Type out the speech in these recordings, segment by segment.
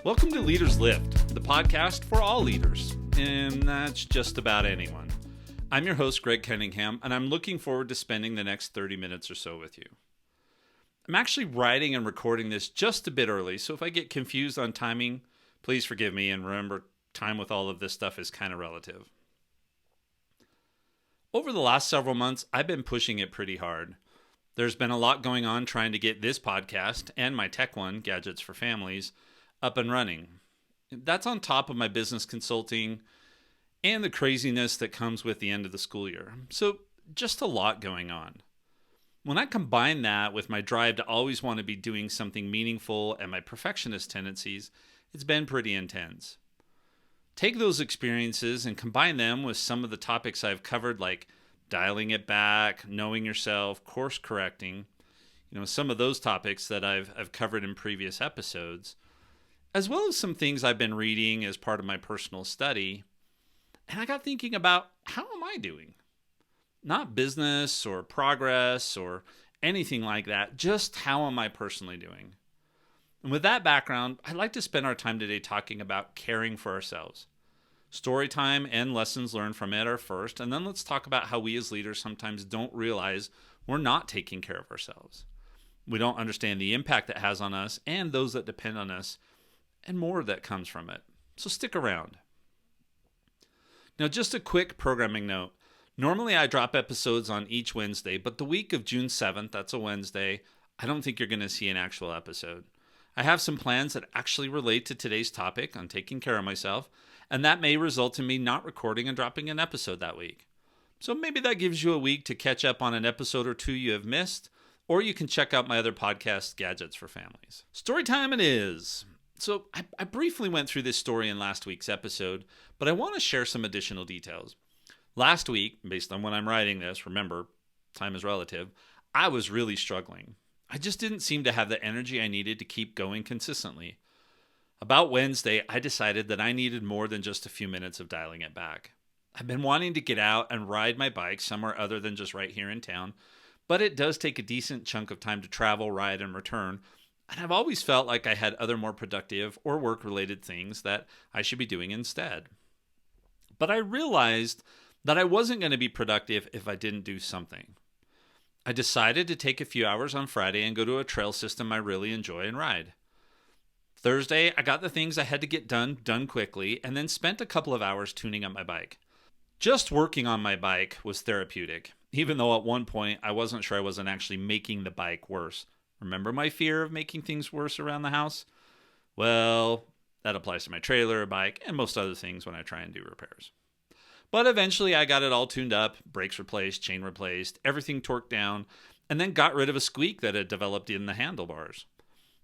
Welcome to Leaders Lift, the podcast for all leaders, and that's just about anyone. I'm your host, Greg Cunningham, and I'm looking forward to spending the next 30 minutes or so with you. I'm actually writing and recording this just a bit early, so if I get confused on timing, please forgive me, and remember, time with all of this stuff is kind of relative. Over the last several months, I've been pushing it pretty hard. There's been a lot going on trying to get this podcast and my tech one, Gadgets for Families, up and running. That's on top of my business consulting and the craziness that comes with the end of the school year. So just a lot going on. When I combine that with my drive to always want to be doing something meaningful and my perfectionist tendencies, it's been pretty intense. Take those experiences and combine them with some of the topics I've covered, like dialing it back, knowing yourself, course correcting, some of those topics that I've covered in previous episodes, as well as some things I've been reading as part of my personal study. And I got thinking about, how am I doing? Not business or progress or anything like that, just how am I personally doing? And with that background, I'd like to spend our time today talking about caring for ourselves. Story time and lessons learned from it are first, and then let's talk about how we as leaders sometimes don't realize we're not taking care of ourselves. We don't understand the impact it has on us and those that depend on us, and more that comes from it. So stick around. Now, just a quick programming note. Normally I drop episodes on each Wednesday, but the week of June 7th, that's a Wednesday, I don't think you're going to see an actual episode. I have some plans that actually relate to today's topic on taking care of myself, and that may result in me not recording and dropping an episode that week. So maybe that gives you a week to catch up on an episode or two you have missed, or you can check out my other podcast, Gadgets for Families. Storytime it is. So I briefly went through this story in last week's episode, but I want to share some additional details. Last week, based on when I'm writing this, remember, time is relative, I was really struggling. I just didn't seem to have the energy I needed to keep going consistently. About Wednesday, I decided that I needed more than just a few minutes of dialing it back. I've been wanting to get out and ride my bike somewhere other than just right here in town, but it does take a decent chunk of time to travel, ride, and return, and I've always felt like I had other more productive or work-related things that I should be doing instead. But I realized that I wasn't going to be productive if I didn't do something. I decided to take a few hours on Friday and go to a trail system I really enjoy and ride. Thursday, I got the things I had to get done quickly, and then spent a couple of hours tuning up my bike. Just working on my bike was therapeutic, even though at one point I wasn't sure I wasn't actually making the bike worse. Remember my fear of making things worse around the house? Well, that applies to my trailer, bike, and most other things when I try and do repairs. But eventually I got it all tuned up, brakes replaced, chain replaced, everything torqued down, and then got rid of a squeak that had developed in the handlebars.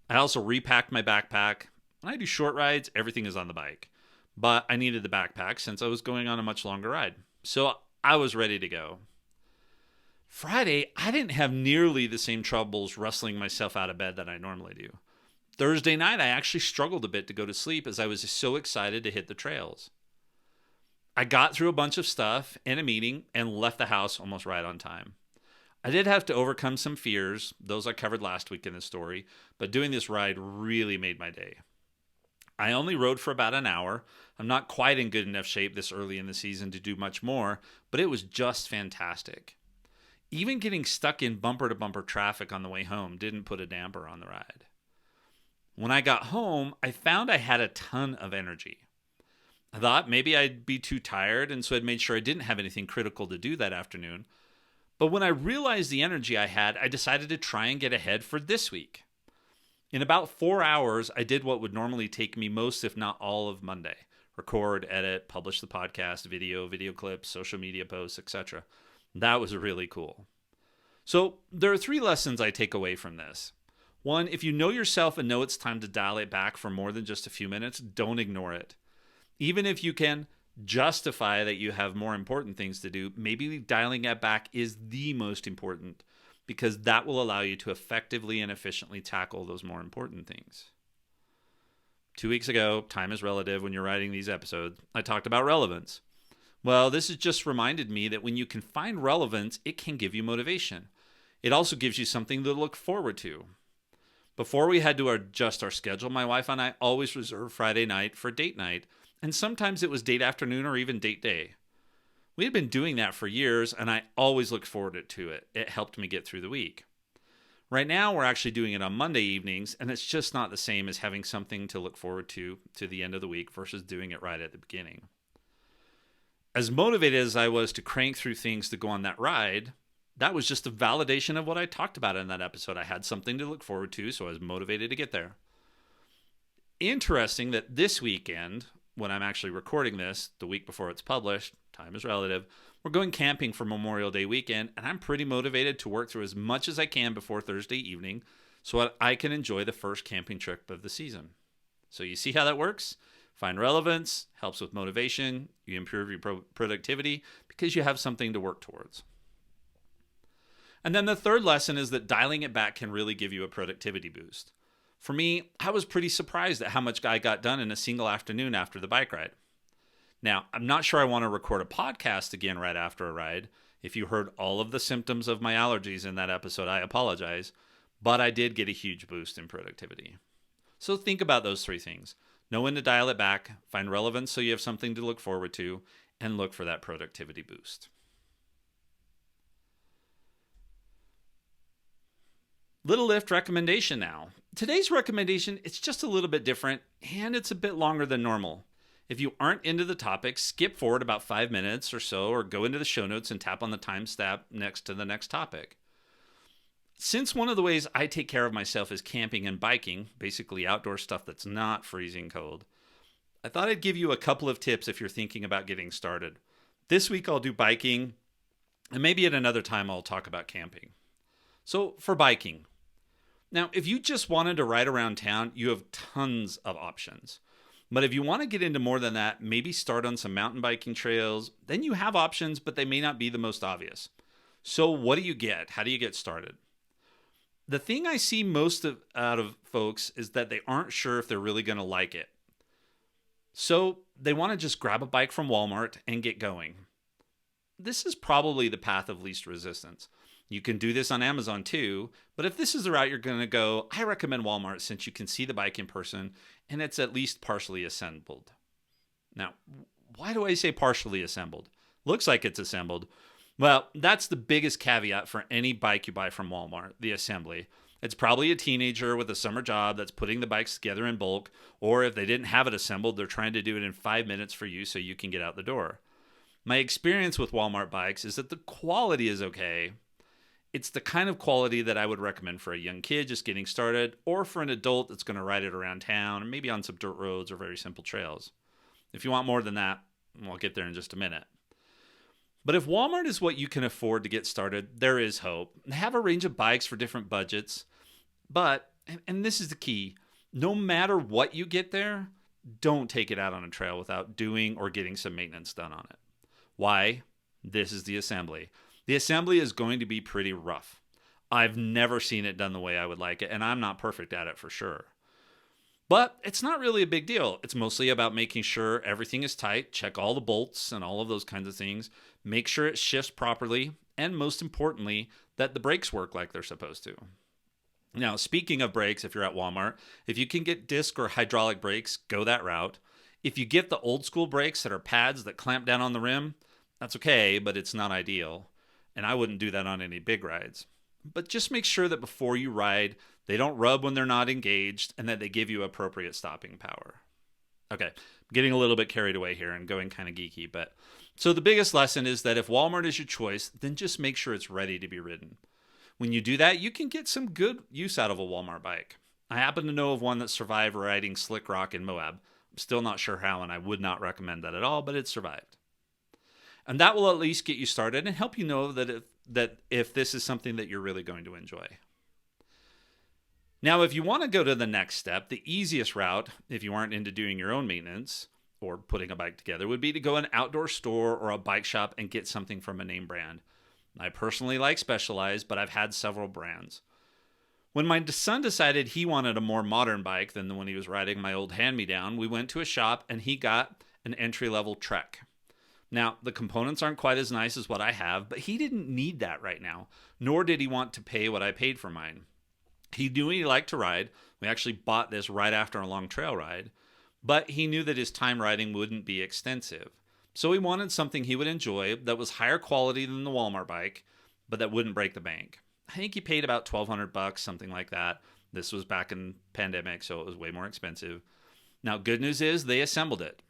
I also repacked my backpack. When I do short rides, everything is on the bike. But I needed the backpack since I was going on a much longer ride. So I was ready to go. Friday, I didn't have nearly the same troubles wrestling myself out of bed that I normally do. Thursday night, I actually struggled a bit to go to sleep as I was so excited to hit the trails. I got through a bunch of stuff in a meeting and left the house almost right on time. I did have to overcome some fears, those I covered last week in the story, but doing this ride really made my day. I only rode for about an hour. I'm not quite in good enough shape this early in the season to do much more, but it was just fantastic. Even getting stuck in bumper-to-bumper traffic on the way home didn't put a damper on the ride. When I got home, I found I had a ton of energy. I thought maybe I'd be too tired, and so I'd made sure I didn't have anything critical to do that afternoon. But when I realized the energy I had, I decided to try and get ahead for this week. In about 4 hours, I did what would normally take me most, if not all, of Monday. Record, edit, publish the podcast, video clips, social media posts, etc. That was really cool. So there are 3 lessons I take away from this. 1, if you know yourself and know it's time to dial it back for more than just a few minutes, don't ignore it. Even if you can justify that you have more important things to do, maybe dialing it back is the most important, because that will allow you to effectively and efficiently tackle those more important things. 2 weeks ago, time is relative when you're writing these episodes, I talked about relevance. Well, this has just reminded me that when you can find relevance, it can give you motivation. It also gives you something to look forward to. Before we had to adjust our schedule, my wife and I always reserved Friday night for date night, and sometimes it was date afternoon or even date day. We had been doing that for years, and I always looked forward to it. It helped me get through the week. Right now, we're actually doing it on Monday evenings, and it's just not the same as having something to look forward to the end of the week versus doing it right at the beginning. As motivated as I was to crank through things to go on that ride, that was just a validation of what I talked about in that episode. I had something to look forward to, so I was motivated to get there. Interesting that this weekend, when I'm actually recording this, the week before it's published, time is relative, we're going camping for Memorial Day weekend, and I'm pretty motivated to work through as much as I can before Thursday evening so that I can enjoy the first camping trip of the season. So you see how that works? Find relevance, helps with motivation, you improve your productivity because you have something to work towards. And then the third lesson is that dialing it back can really give you a productivity boost. For me, I was pretty surprised at how much I got done in a single afternoon after the bike ride. Now, I'm not sure I want to record a podcast again right after a ride. If you heard all of the symptoms of my allergies in that episode, I apologize, but I did get a huge boost in productivity. So think about those three things. Know when to dial it back, find relevance so you have something to look forward to, and look for that productivity boost. Little Lift recommendation now. Today's recommendation, it's just a little bit different, and it's a bit longer than normal. If you aren't into the topic, skip forward about 5 minutes or so, or go into the show notes and tap on the timestamp next to the next topic. Since one of the ways I take care of myself is camping and biking, basically outdoor stuff that's not freezing cold, I thought I'd give you a couple of tips if you're thinking about getting started. This week I'll do biking, and maybe at another time I'll talk about camping. So for biking. Now, if you just wanted to ride around town, you have tons of options. But if you want to get into more than that, maybe start on some mountain biking trails, then you have options, but they may not be the most obvious. So what do you get? How do you get started? The thing I see out of folks is that they aren't sure if they're really going to like it. So they want to just grab a bike from Walmart and get going. This is probably the path of least resistance. You can do this on Amazon too, but if this is the route you're going to go, I recommend Walmart since you can see the bike in person and it's at least partially assembled. Now, why do I say partially assembled? Looks like it's assembled. Well, that's the biggest caveat for any bike you buy from Walmart, the assembly. It's probably a teenager with a summer job that's putting the bikes together in bulk, or if they didn't have it assembled, they're trying to do it in 5 minutes for you so you can get out the door. My experience with Walmart bikes is that the quality is okay. It's the kind of quality that I would recommend for a young kid just getting started, or for an adult that's going to ride it around town, and maybe on some dirt roads or very simple trails. If you want more than that, I'll get there in just a minute. But if Walmart is what you can afford to get started, there is hope. They have a range of bikes for different budgets, but, and this is the key, no matter what you get there, don't take it out on a trail without doing or getting some maintenance done on it. Why? This is the assembly. The assembly is going to be pretty rough. I've never seen it done the way I would like it, and I'm not perfect at it for sure. But it's not really a big deal. It's mostly about making sure everything is tight, check all the bolts and all of those kinds of things, make sure it shifts properly, and most importantly, that the brakes work like they're supposed to. Now, speaking of brakes, if you're at Walmart, if you can get disc or hydraulic brakes, go that route. If you get the old school brakes that are pads that clamp down on the rim, that's okay, but it's not ideal. And I wouldn't do that on any big rides. But just make sure that before you ride, they don't rub when they're not engaged and that they give you appropriate stopping power. Okay, I'm getting a little bit carried away here and going kind of geeky, but so the biggest lesson is that if Walmart is your choice, then just make sure it's ready to be ridden. When you do that, you can get some good use out of a Walmart bike. I happen to know of one that survived riding Slick Rock in Moab. I'm still not sure how, and I would not recommend that at all, but it survived. And that will at least get you started and help you know that if this is something that you're really going to enjoy. Now, if you want to go to the next step, the easiest route, if you aren't into doing your own maintenance or putting a bike together, would be to go to an outdoor store or a bike shop and get something from a name brand. I personally like Specialized, but I've had several brands. When my son decided he wanted a more modern bike than the one he was riding, my old hand-me-down, we went to a shop and he got an entry-level Trek. Now, the components aren't quite as nice as what I have, but he didn't need that right now, nor did he want to pay what I paid for mine. He knew he liked to ride. We actually bought this right after a long trail ride, but he knew that his time riding wouldn't be extensive. So he wanted something he would enjoy that was higher quality than the Walmart bike, but that wouldn't break the bank. I think he paid about $1,200, something like that. This was back in pandemic, so it was way more expensive. Now, good news is they assembled it.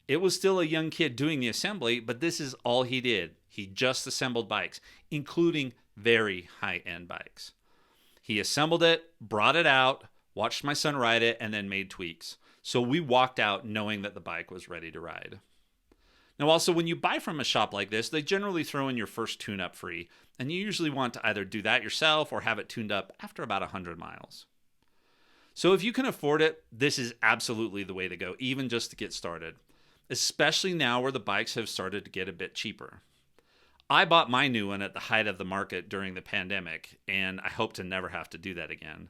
It was still a young kid doing the assembly, but this is all he did. He just assembled bikes, including very high-end bikes. He assembled it, brought it out, watched my son ride it, and then made tweaks. So we walked out knowing that the bike was ready to ride. Now, also, when you buy from a shop like this, they generally throw in your first tune-up free, and you usually want to either do that yourself or have it tuned up after about 100 miles. So if you can afford it, this is absolutely the way to go, even just to get started, especially now where the bikes have started to get a bit cheaper. I bought my new one at the height of the market during the pandemic, and I hope to never have to do that again.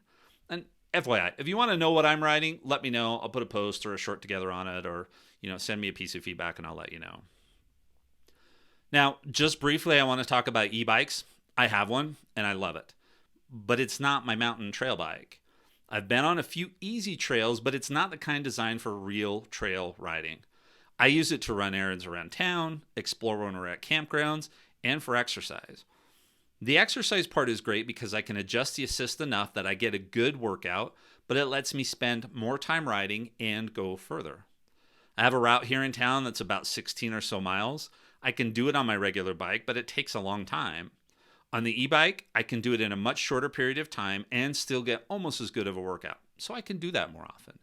And FYI, if you want to know what I'm riding, let me know. I'll put a post or a short together on it, or send me a piece of feedback and I'll let you know. Now, just briefly, I want to talk about e-bikes. I have one and I love it, but it's not my mountain trail bike. I've been on a few easy trails, but it's not the kind designed for real trail riding. I use it to run errands around town, explore when we're at campgrounds, and for exercise. The exercise part is great because I can adjust the assist enough that I get a good workout, but it lets me spend more time riding and go further. I have a route here in town that's about 16 or so miles. I can do it on my regular bike, but it takes a long time. On the e-bike, I can do it in a much shorter period of time and still get almost as good of a workout, so I can do that more often.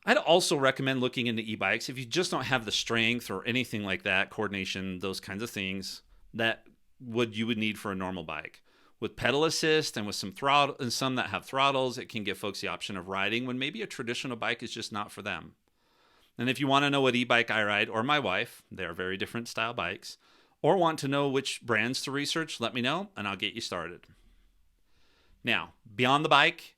I'd also recommend looking into e-bikes if you just don't have the strength or anything like that, coordination, those kinds of things that you would need for a normal bike. With pedal assist and with some throttle and some that have throttles, it can give folks the option of riding when maybe a traditional bike is just not for them. And if you want to know what e-bike I ride, or my wife, they are very different style bikes, or want to know which brands to research, let me know and I'll get you started. Now, beyond the bike,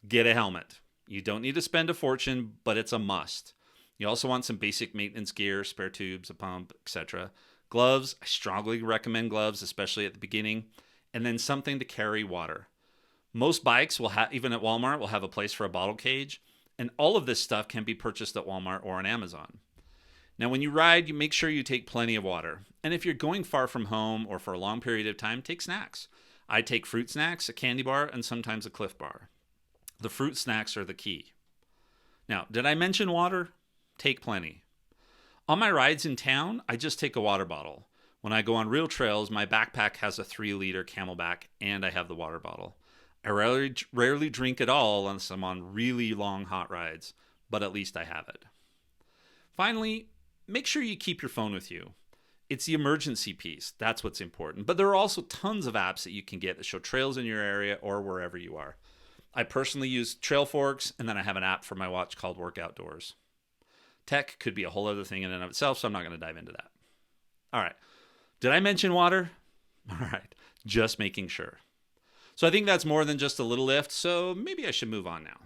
get a helmet. You don't need to spend a fortune, but it's a must. You also want some basic maintenance gear, spare tubes, a pump, etc. Gloves, I strongly recommend gloves, especially at the beginning, and then something to carry water. Most bikes will have, even at Walmart, will have a place for a bottle cage, and all of this stuff can be purchased at Walmart or on Amazon. Now, when you ride, you make sure you take plenty of water. And if you're going far from home or for a long period of time, take snacks. I take fruit snacks, a candy bar, and sometimes a Cliff Bar. The fruit snacks are the key. Now, did I mention water? Take plenty. On my rides in town, I just take a water bottle. When I go on real trails, my backpack has a 3-liter Camelback, and I have the water bottle. I rarely drink at all unless I'm on really long hot rides, but at least I have it. Finally, make sure you keep your phone with you. It's the emergency piece. That's what's important. But there are also tons of apps that you can get that show trails in your area or wherever you are. I personally use Trailforks, and then I have an app for my watch called Work Outdoors. Tech could be a whole other thing in and of itself, so I'm not going to dive into that. All right. Did I mention water? All right. Just making sure. So I think that's more than just a little lift, so maybe I should move on now.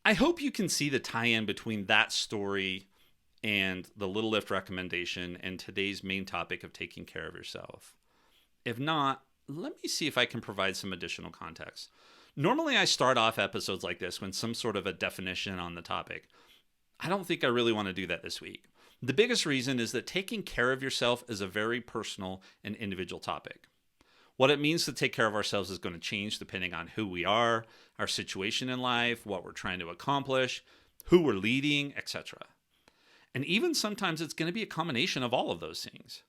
I hope you can see the tie-in between that story and the little lift recommendation and today's main topic of taking care of yourself. If not, let me see if I can provide some additional context. Normally I start off episodes like this with some sort of a definition on the topic. I don't think I really want to do that this week. The biggest reason is that taking care of yourself is a very personal and individual topic. What it means to take care of ourselves is going to change depending on who we are, our situation in life, what we're trying to accomplish, who we're leading, etc. And even sometimes it's going to be a combination of all of those things.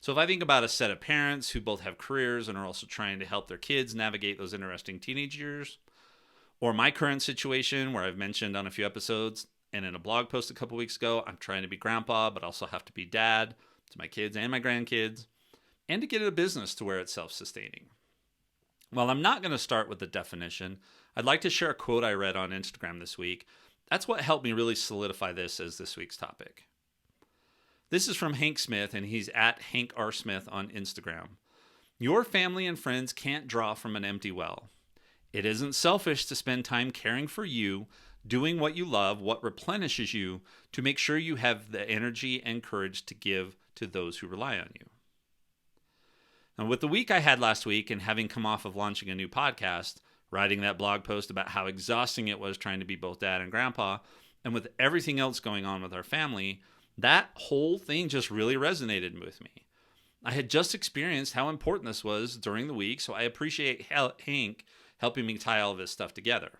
So if I think about a set of parents who both have careers and are also trying to help their kids navigate those interesting teenage years, or my current situation where I've mentioned on a few episodes and in a blog post a couple weeks ago, I'm trying to be grandpa, but also have to be dad to my kids and my grandkids, and to get a business to where it's self-sustaining. Well, I'm not going to start with the definition. I'd like to share a quote I read on Instagram this week. That's what helped me really solidify this as this week's topic. This is from Hank Smith, and he's at Hank R. Smith on Instagram. Your family and friends can't draw from an empty well. It isn't selfish to spend time caring for you, doing what you love, what replenishes you, to make sure you have the energy and courage to give to those who rely on you. And with the week I had last week and having come off of launching a new podcast, writing that blog post about how exhausting it was trying to be both dad and grandpa, and with everything else going on with our family, that whole thing just really resonated with me. I had just experienced how important this was during the week, so I appreciate Hank helping me tie all of this stuff together.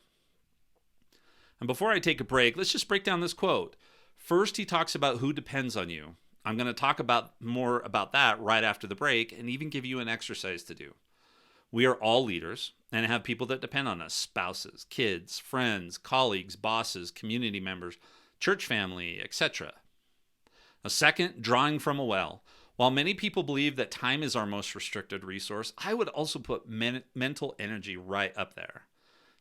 And before I take a break, let's just break down this quote. First, he talks about who depends on you. I'm going to talk more about that right after the break and even give you an exercise to do. We are all leaders and have people that depend on us: spouses, kids, friends, colleagues, bosses, community members, church family, etc. A second, drawing from a well. While many people believe that time is our most restricted resource, I would also put mental energy right up there.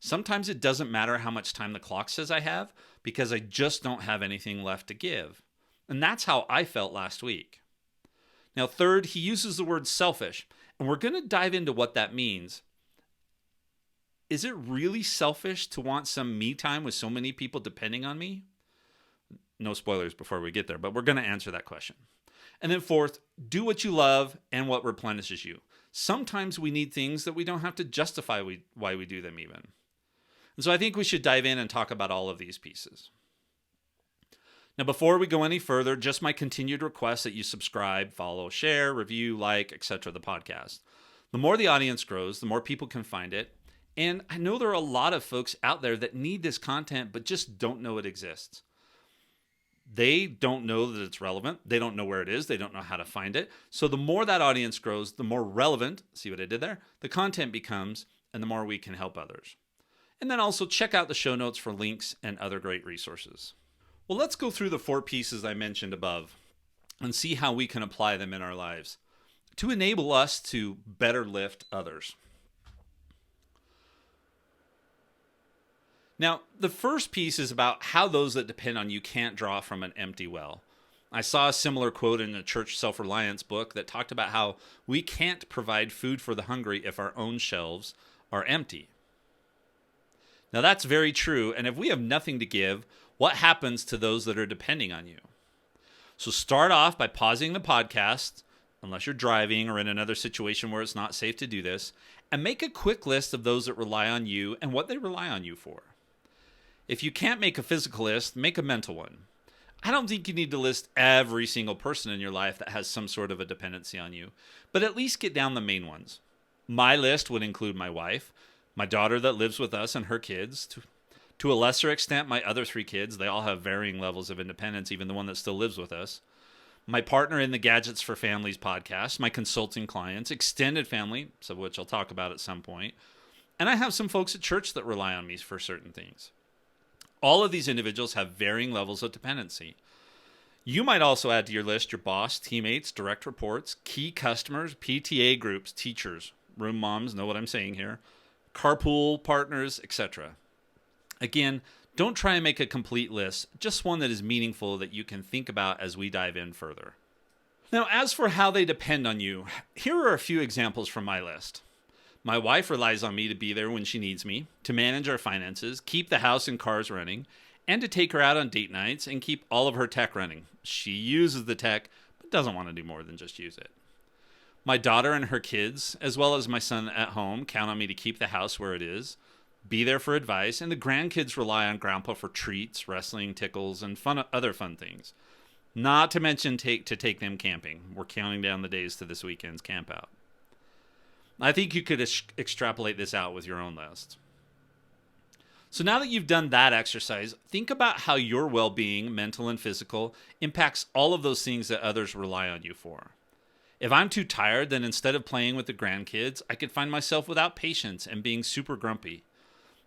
Sometimes it doesn't matter how much time the clock says I have because I just don't have anything left to give. And that's how I felt last week. Now, third, he uses the word selfish, and we're going to dive into what that means. Is it really selfish to want some me time with so many people depending on me? No spoilers before we get there, but we're going to answer that question. And then fourth, do what you love and what replenishes you. Sometimes we need things that we don't have to justify why we do them even. And so I think we should dive in and talk about all of these pieces. Now, before we go any further, just my continued request that you subscribe, follow, share, review, like, etc. the podcast. The more the audience grows, the more people can find it. And I know there are a lot of folks out there that need this content but just don't know it exists. They don't know that it's relevant. They don't know where it is. They don't know how to find it. So the more that audience grows, the more relevant, see what I did there? The content becomes, and the more we can help others. And then also check out the show notes for links and other great resources. Well, let's go through the 4 pieces I mentioned above and see how we can apply them in our lives to enable us to better lift others. Now, the first piece is about how those that depend on you can't draw from an empty well. I saw a similar quote in a church self-reliance book that talked about how we can't provide food for the hungry if our own shelves are empty. Now, that's very true, and if we have nothing to give, what happens to those that are depending on you? So start off by pausing the podcast, unless you're driving or in another situation where it's not safe to do this, and make a quick list of those that rely on you and what they rely on you for. If you can't make a physical list, make a mental one. I don't think you need to list every single person in your life that has some sort of a dependency on you, but at least get down the main ones. My list would include my wife, my daughter that lives with us and her kids, to a lesser extent my other 3 kids. They all have varying levels of independence, even the one that still lives with us. My partner in the Gadgets for Families podcast, my consulting clients, extended family, some of which I'll talk about at some point, and I have some folks at church that rely on me for certain things. All of these individuals have varying levels of dependency. You might also add to your list your boss, teammates, direct reports, key customers, PTA groups, teachers, room moms, know what I'm saying here, carpool partners, etc. Again, don't try and make a complete list, just one that is meaningful that you can think about as we dive in further. Now, as for how they depend on you, here are a few examples from my list. My wife relies on me to be there when she needs me, to manage our finances, keep the house and cars running, and to take her out on date nights and keep all of her tech running. She uses the tech, but doesn't want to do more than just use it. My daughter and her kids, as well as my son at home, count on me to keep the house where it is, be there for advice, and the grandkids rely on Grandpa for treats, wrestling, tickles, and other fun things. Not to mention take them camping. We're counting down the days to this weekend's camp out. I think you could extrapolate this out with your own list. So now that you've done that exercise, think about how your well-being, mental and physical, impacts all of those things that others rely on you for. If I'm too tired, then instead of playing with the grandkids, I could find myself without patience and being super grumpy.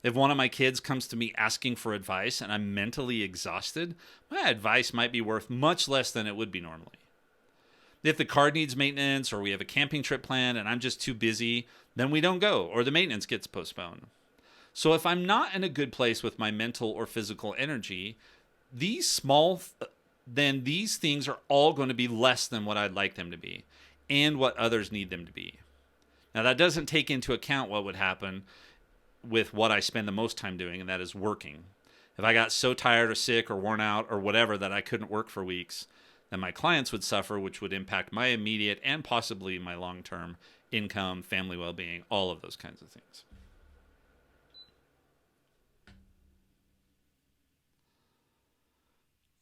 If one of my kids comes to me asking for advice and I'm mentally exhausted, my advice might be worth much less than it would be normally. If the car needs maintenance or we have a camping trip planned and I'm just too busy, then we don't go or the maintenance gets postponed. So if I'm not in a good place with my mental or physical energy, these things are all going to be less than what I'd like them to be and what others need them to be. Now that doesn't take into account what would happen with what I spend the most time doing, and that is working. If I got so tired or sick or worn out or whatever that I couldn't work for weeks, then my clients would suffer, which would impact my immediate and possibly my long-term income, family well-being, all of those kinds of things.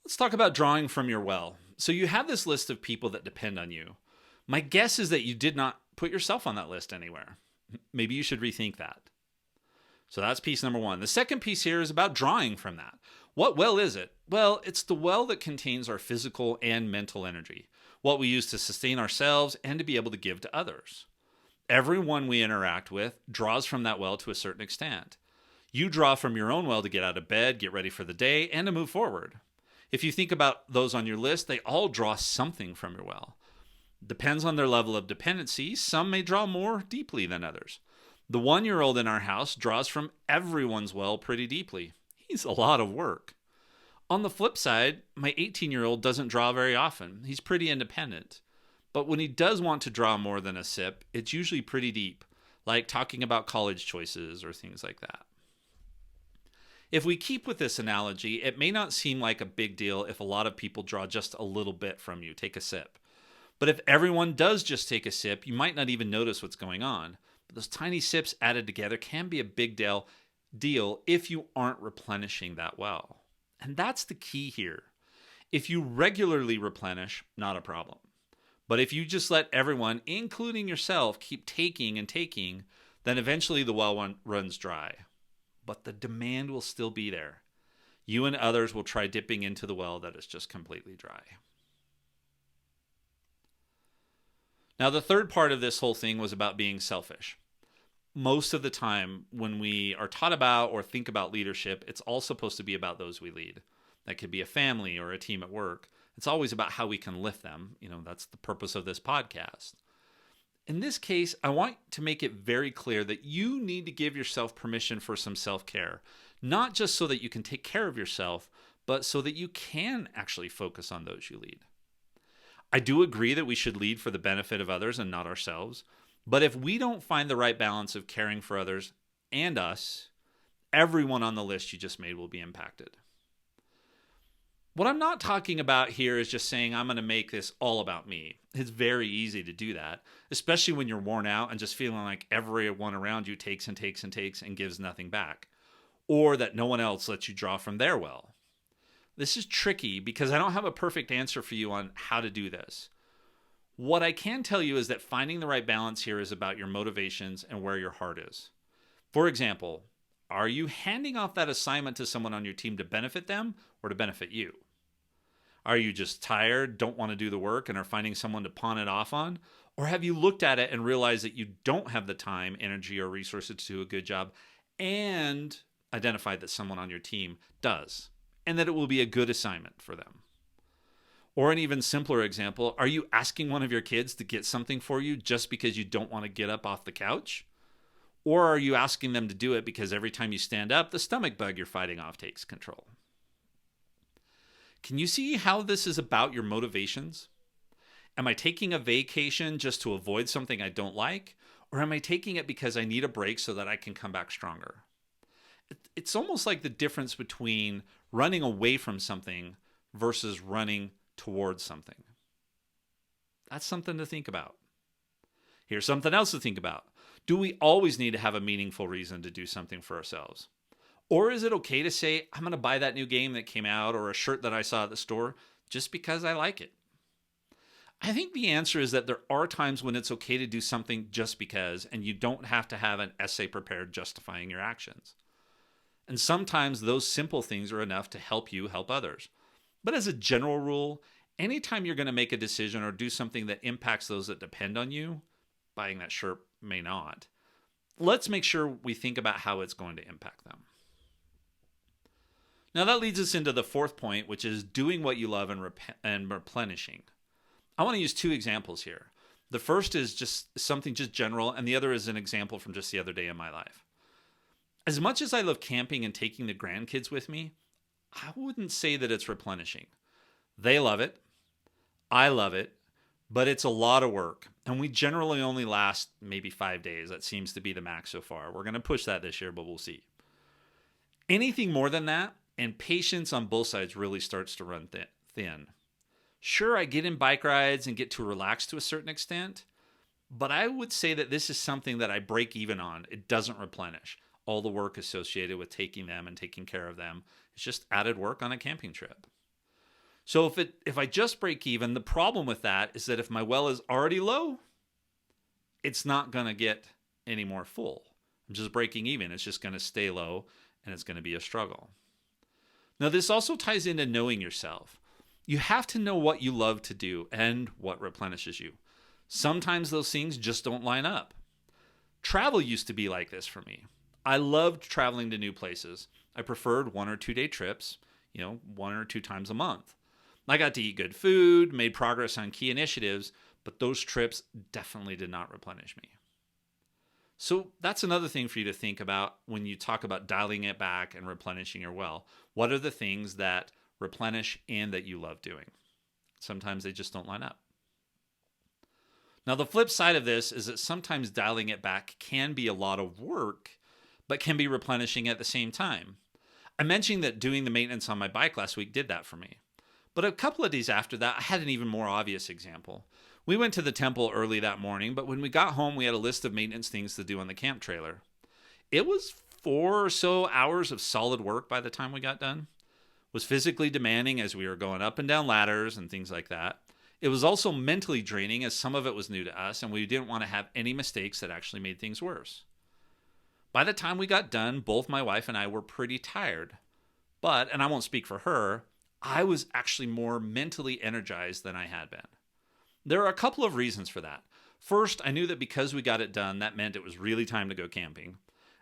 Let's talk about drawing from your well. So you have this list of people that depend on you. My guess is that you did not put yourself on that list anywhere. Maybe you should rethink that. So that's piece number one. The second piece here is about drawing from that. What well is it? Well, it's the well that contains our physical and mental energy, what we use to sustain ourselves and to be able to give to others. Everyone we interact with draws from that well to a certain extent. You draw from your own well to get out of bed, get ready for the day, and to move forward. If you think about those on your list, they all draw something from your well. Depends on their level of dependency. Some may draw more deeply than others. The 1-year-old in our house draws from everyone's well pretty deeply. He's a lot of work. On the flip side, my 18-year-old doesn't draw very often. He's pretty independent. But when he does want to draw more than a sip, it's usually pretty deep, like talking about college choices or things like that. If we keep with this analogy, it may not seem like a big deal if a lot of people draw just a little bit from you, take a sip. But if everyone does just take a sip, you might not even notice what's going on. But those tiny sips added together can be a big deal if you aren't replenishing that well. And that's the key here. If you regularly replenish, not a problem. But if you just let everyone, including yourself, keep taking and taking, then eventually the well runs dry. But the demand will still be there. You and others will try dipping into the well that is just completely dry. Now, the third part of this whole thing was about being selfish. Most of the time, when we are taught about or think about leadership, it's all supposed to be about those we lead. That could be a family or a team at work. It's always about how we can lift them. That's the purpose of this podcast. In this case, I want to make it very clear that you need to give yourself permission for some self-care, not just so that you can take care of yourself, but so that you can actually focus on those you lead. I do agree that we should lead for the benefit of others and not ourselves, but if we don't find the right balance of caring for others and us, everyone on the list you just made will be impacted. What I'm not talking about here is just saying I'm going to make this all about me. It's very easy to do that, especially when you're worn out and just feeling like everyone around you takes and takes and takes and gives nothing back, or that no one else lets you draw from their well. This is tricky because I don't have a perfect answer for you on how to do this. What I can tell you is that finding the right balance here is about your motivations and where your heart is. For example, are you handing off that assignment to someone on your team to benefit them or to benefit you? Are you just tired, don't want to do the work, and are finding someone to pawn it off on? Or have you looked at it and realized that you don't have the time, energy, or resources to do a good job and identified that someone on your team does, and that it will be a good assignment for them? Or an even simpler example, are you asking one of your kids to get something for you just because you don't want to get up off the couch? Or are you asking them to do it because every time you stand up, the stomach bug you're fighting off takes control? Can you see how this is about your motivations? Am I taking a vacation just to avoid something I don't like? Or am I taking it because I need a break so that I can come back stronger? It's almost like the difference between running away from something versus running towards something. That's something to think about. Here's something else to think about. Do we always need to have a meaningful reason to do something for ourselves? Or is it okay to say, I'm going to buy that new game that came out or a shirt that I saw at the store just because I like it? I think the answer is that there are times when it's okay to do something just because, and you don't have to have an essay prepared justifying your actions. And sometimes those simple things are enough to help you help others. But as a general rule, anytime you're going to make a decision or do something that impacts those that depend on you, buying that shirt may not, let's make sure we think about how it's going to impact them. Now that leads us into the fourth point, which is doing what you love and replenishing. I want to use two examples here. The first is just something just general, and the other is an example from just the other day in my life. As much as I love camping and taking the grandkids with me, I wouldn't say that it's replenishing. They love it. I love it. But it's a lot of work. And we generally only last maybe 5 days. That seems to be the max so far. We're going to push that this year, but we'll see. Anything more than that, and patience on both sides really starts to run thin. Sure, I get in bike rides and get to relax to a certain extent, But I would say that this is something that I break even on. It doesn't replenish. All the work associated with taking them and taking care of them is just added work on a camping trip. So if I just break even, the problem with that is that if my well is already low, it's not going to get any more full. I'm just breaking even. It's just going to stay low and it's going to be a struggle. Now, this also ties into knowing yourself. You have to know what you love to do and what replenishes you. Sometimes those things just don't line up. Travel used to be like this for me. I loved traveling to new places. I preferred 1 or 2 day trips, 1 or 2 times a month. I got to eat good food, made progress on key initiatives, but those trips definitely did not replenish me. So that's another thing for you to think about when you talk about dialing it back and replenishing your well. What are the things that replenish and that you love doing? Sometimes they just don't line up. Now, the flip side of this is that sometimes dialing it back can be a lot of work, but can be replenishing at the same time. I mentioned that doing the maintenance on my bike last week did that for me. But a couple of days after that, I had an even more obvious example. We went to the temple early that morning, but when we got home, we had a list of maintenance things to do on the camp trailer. It was 4 or so hours of solid work by the time we got done. It was physically demanding as we were going up and down ladders and things like that. It was also mentally draining as some of it was new to us, and we didn't want to have any mistakes that actually made things worse. By the time we got done, both my wife and I were pretty tired. But, and I won't speak for her, I was actually more mentally energized than I had been. There are a couple of reasons for that. First, I knew that because we got it done, that meant it was really time to go camping.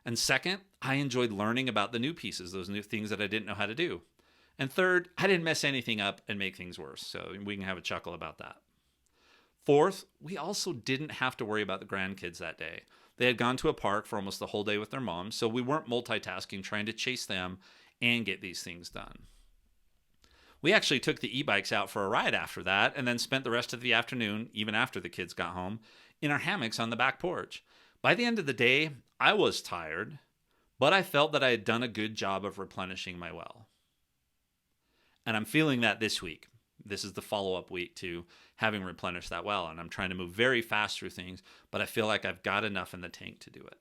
And second, I enjoyed learning about the new pieces, those new things that I didn't know how to do. And third, I didn't mess anything up and make things worse, so we can have a chuckle about that. Fourth, we also didn't have to worry about the grandkids that day. They had gone to a park for almost the whole day with their mom, so we weren't multitasking trying to chase them and get these things done. We actually took the e-bikes out for a ride after that and then spent the rest of the afternoon, even after the kids got home, in our hammocks on the back porch. By the end of the day, I was tired, but I felt that I had done a good job of replenishing my well. And I'm feeling that this week. This is the follow-up week to having replenished that well, and I'm trying to move very fast through things, but I feel like I've got enough in the tank to do it.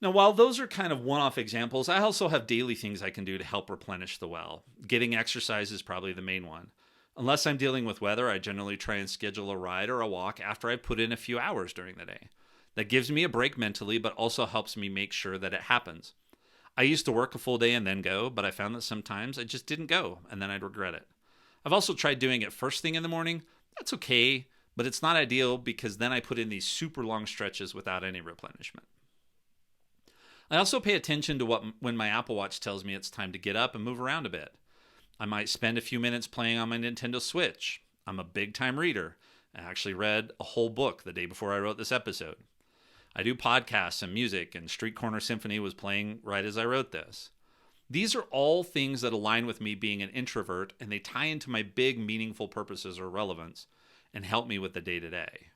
Now, while those are kind of one-off examples, I also have daily things I can do to help replenish the well. Getting exercise is probably the main one. Unless I'm dealing with weather, I generally try and schedule a ride or a walk after I put in a few hours during the day. That gives me a break mentally, but also helps me make sure that it happens. I used to work a full day and then go, but I found that sometimes I just didn't go, and then I'd regret it. I've also tried doing it first thing in the morning. That's okay, but it's not ideal because then I put in these super long stretches without any replenishment. I also pay attention to when my Apple Watch tells me it's time to get up and move around a bit. I might spend a few minutes playing on my Nintendo Switch. I'm a big-time reader. I actually read a whole book the day before I wrote this episode. I do podcasts and music, and Street Corner Symphony was playing right as I wrote this. These are all things that align with me being an introvert, and they tie into my big, meaningful purposes or relevance and help me with the day-to-day.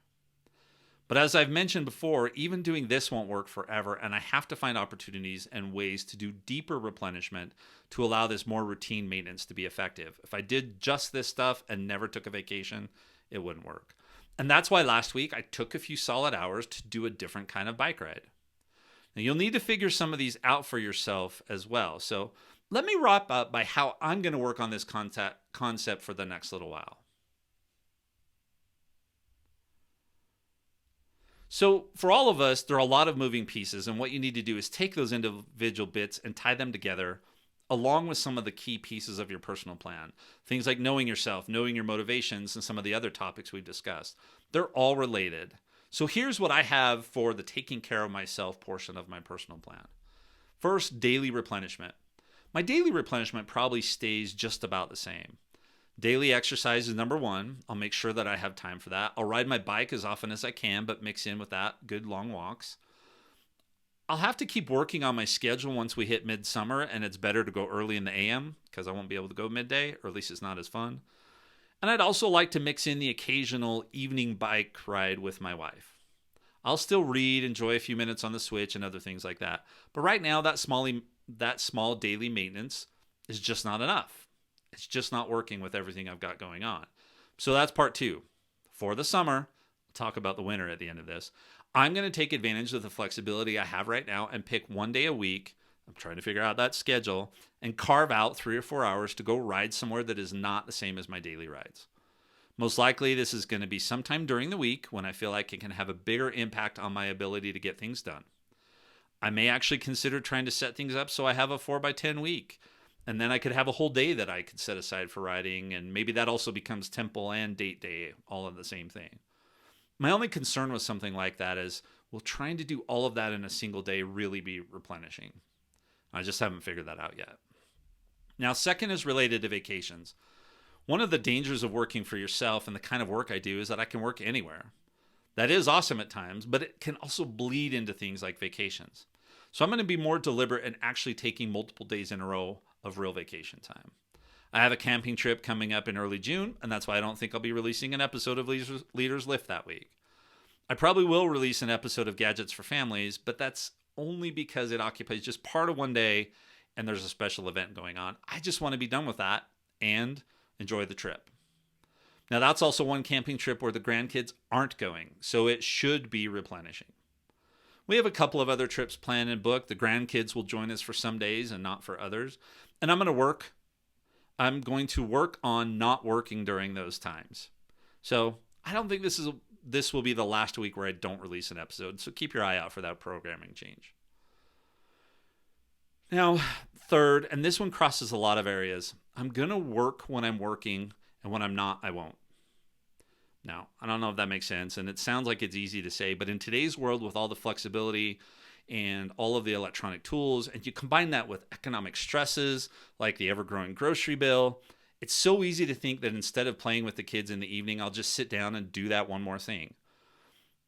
But as I've mentioned before, even doing this won't work forever, and I have to find opportunities and ways to do deeper replenishment to allow this more routine maintenance to be effective. If I did just this stuff and never took a vacation, it wouldn't work. And that's why last week I took a few solid hours to do a different kind of bike ride. Now, you'll need to figure some of these out for yourself as well. So let me wrap up by how I'm going to work on this concept for the next little while. So for all of us, there are a lot of moving pieces, and what you need to do is take those individual bits and tie them together along with some of the key pieces of your personal plan. Things like knowing yourself, knowing your motivations, and some of the other topics we've discussed. They're all related. So here's what I have for the taking care of myself portion of my personal plan. First, daily replenishment. My daily replenishment probably stays just about the same. Daily exercise is number one. I'll make sure that I have time for that. I'll ride my bike as often as I can, but mix in with that good long walks. I'll have to keep working on my schedule once we hit midsummer, and it's better to go early in the AM because I won't be able to go midday, or at least it's not as fun. And I'd also like to mix in the occasional evening bike ride with my wife. I'll still read, enjoy a few minutes on the Switch and other things like that. But right now, that small daily maintenance is just not enough. It's just not working with everything I've got going on. So that's part two. for the summer, I'll talk about the winter at the end of this, I'm going to take advantage of the flexibility I have right now and pick one day a week. I'm trying to figure out that schedule and carve out 3 or 4 hours to go ride somewhere that is not the same as my daily rides. Most likely, this is going to be sometime during the week when I feel like it can have a bigger impact on my ability to get things done. I may actually consider trying to set things up so I have a 4x10 week, and then I could have a whole day that I could set aside for riding, and maybe that also becomes temple and date day all in the same thing. My only concern with something like that is, will trying to do all of that in a single day really be replenishing? I just haven't figured that out yet. Now, second is related to vacations. One of the dangers of working for yourself and the kind of work I do is that I can work anywhere. That is awesome at times, but it can also bleed into things like vacations. So I'm going to be more deliberate in actually taking multiple days in a row of real vacation time. I have a camping trip coming up in early June, and that's why I don't think I'll be releasing an episode of Leaders Lift that week. I probably will release an episode of Gadgets for Families, but that's only because it occupies just part of one day and there's a special event going on. I just want to be done with that and enjoy the trip. Now, that's also one camping trip where the grandkids aren't going, so it should be replenishing. We have a couple of other trips planned and booked. The grandkids will join us for some days and not for others. And I'm going to work on not working during those times. So I don't think this will be the last week where I don't release an episode. So keep your eye out for that programming change. Now, third, and this one crosses a lot of areas. I'm going to work when I'm working, and when I'm not, I won't. Now, I don't know if that makes sense, and it sounds like it's easy to say, but in today's world with all the flexibility and all of the electronic tools, and you combine that with economic stresses like the ever-growing grocery bill, it's so easy to think that instead of playing with the kids in the evening, I'll just sit down and do that one more thing.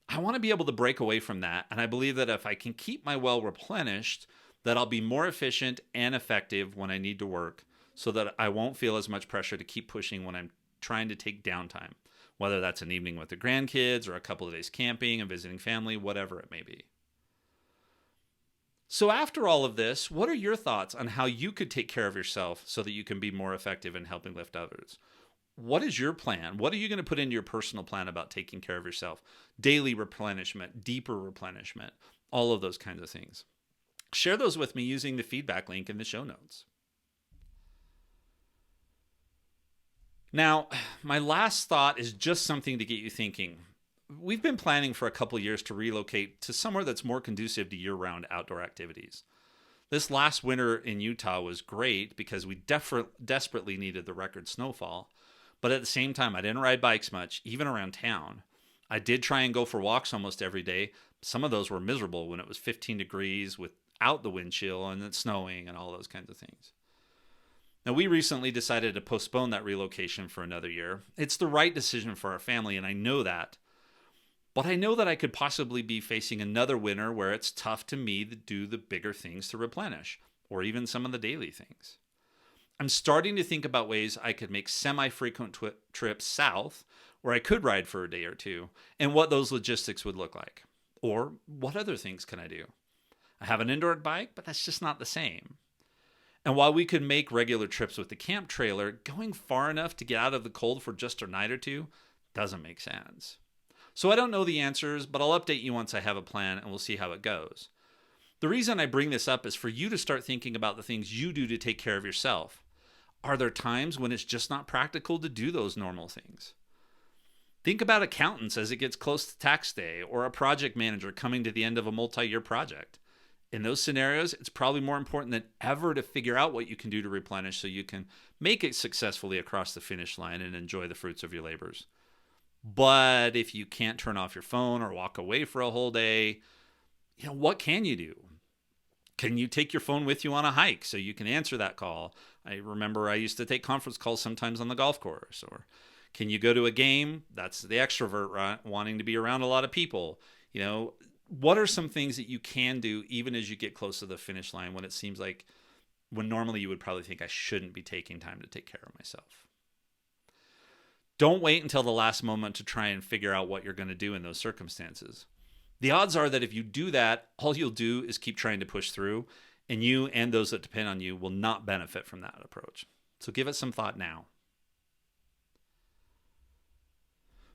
I want to be able to break away from that, and I believe that if I can keep my well replenished, that I'll be more efficient and effective when I need to work, so that I won't feel as much pressure to keep pushing when I'm trying to take downtime, whether that's an evening with the grandkids or a couple of days camping and visiting family, whatever it may be. So after all of this, what are your thoughts on how you could take care of yourself so that you can be more effective in helping lift others? What is your plan? What are you going to put into your personal plan about taking care of yourself? Daily replenishment, deeper replenishment, all of those kinds of things. Share those with me using the feedback link in the show notes. Now, my last thought is just something to get you thinking. We've been planning for a couple years to relocate to somewhere that's more conducive to year-round outdoor activities. This last winter in Utah was great because we desperately needed the record snowfall, but at the same time, I didn't ride bikes much, even around town. I did try and go for walks almost every day. Some of those were miserable when it was 15 degrees without the wind chill and it's snowing and all those kinds of things. Now, we recently decided to postpone that relocation for another year. It's the right decision for our family, and I know that. But I know that I could possibly be facing another winter where it's tough to me to do the bigger things to replenish, or even some of the daily things. I'm starting to think about ways I could make semi-frequent trips south, where I could ride for a day or two, and what those logistics would look like. Or what other things can I do? I have an indoor bike, but that's just not the same. And while we could make regular trips with the camp trailer, going far enough to get out of the cold for just a night or two doesn't make sense. So I don't know the answers, but I'll update you once I have a plan and we'll see how it goes. The reason I bring this up is for you to start thinking about the things you do to take care of yourself. Are there times when it's just not practical to do those normal things? Think about accountants as it gets close to tax day, or a project manager coming to the end of a multi-year project. In those scenarios, it's probably more important than ever to figure out what you can do to replenish so you can make it successfully across the finish line and enjoy the fruits of your labors. But if you can't turn off your phone or walk away for a whole day, what can you do? Can you take your phone with you on a hike so you can answer that call? I remember I used to take conference calls sometimes on the golf course. Or can you go to a game? That's the extrovert wanting to be around a lot of people. What are some things that you can do even as you get close to the finish line when it seems like when normally you would probably think I shouldn't be taking time to take care of myself? Don't wait until the last moment to try and figure out what you're going to do in those circumstances. The odds are that if you do that, all you'll do is keep trying to push through, and you and those that depend on you will not benefit from that approach. So give it some thought now.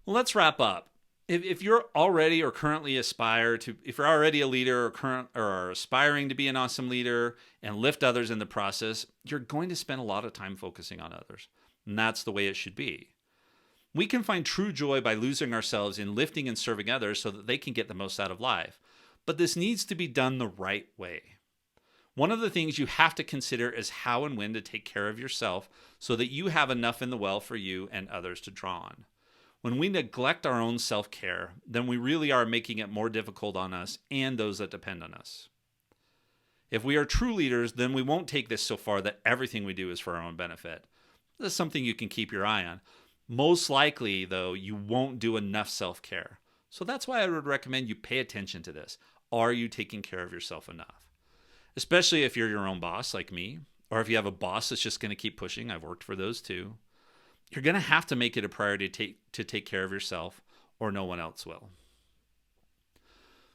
Well, let's wrap up. If you're already or currently if you're already a leader or are aspiring to be an awesome leader and lift others in the process, you're going to spend a lot of time focusing on others. And that's the way it should be. We can find true joy by losing ourselves in lifting and serving others so that they can get the most out of life. But this needs to be done the right way. One of the things you have to consider is how and when to take care of yourself so that you have enough in the well for you and others to draw on. When we neglect our own self-care, then we really are making it more difficult on us and those that depend on us. If we are true leaders, then we won't take this so far that everything we do is for our own benefit. This is something you can keep your eye on. Most likely, though, you won't do enough self-care. So that's why I would recommend you pay attention to this. Are you taking care of yourself enough? Especially if you're your own boss like me, or if you have a boss that's just going to keep pushing. I've worked for those too. You're going to have to make it a priority to take care of yourself, or no one else will.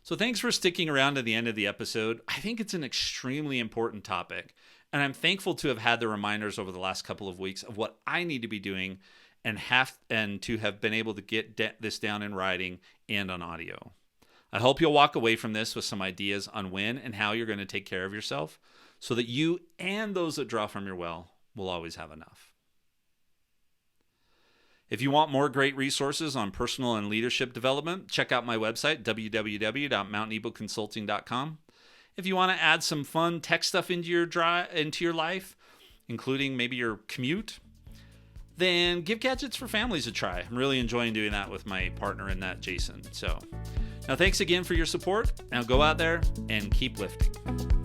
So thanks for sticking around to the end of the episode. I think it's an extremely important topic, and I'm thankful to have had the reminders over the last couple of weeks of what I need to be doing and to have been able to get this down in writing and on audio. I hope you'll walk away from this with some ideas on when and how you're going to take care of yourself so that you and those that draw from your well will always have enough. If you want more great resources on personal and leadership development, check out my website, www.mountainebleconsulting.com. If you want to add some fun tech stuff into your life, including maybe your commute, then give Gadgets for Families a try. I'm really enjoying doing that with my partner in that, Jason. So now thanks again for your support. Now go out there and keep lifting.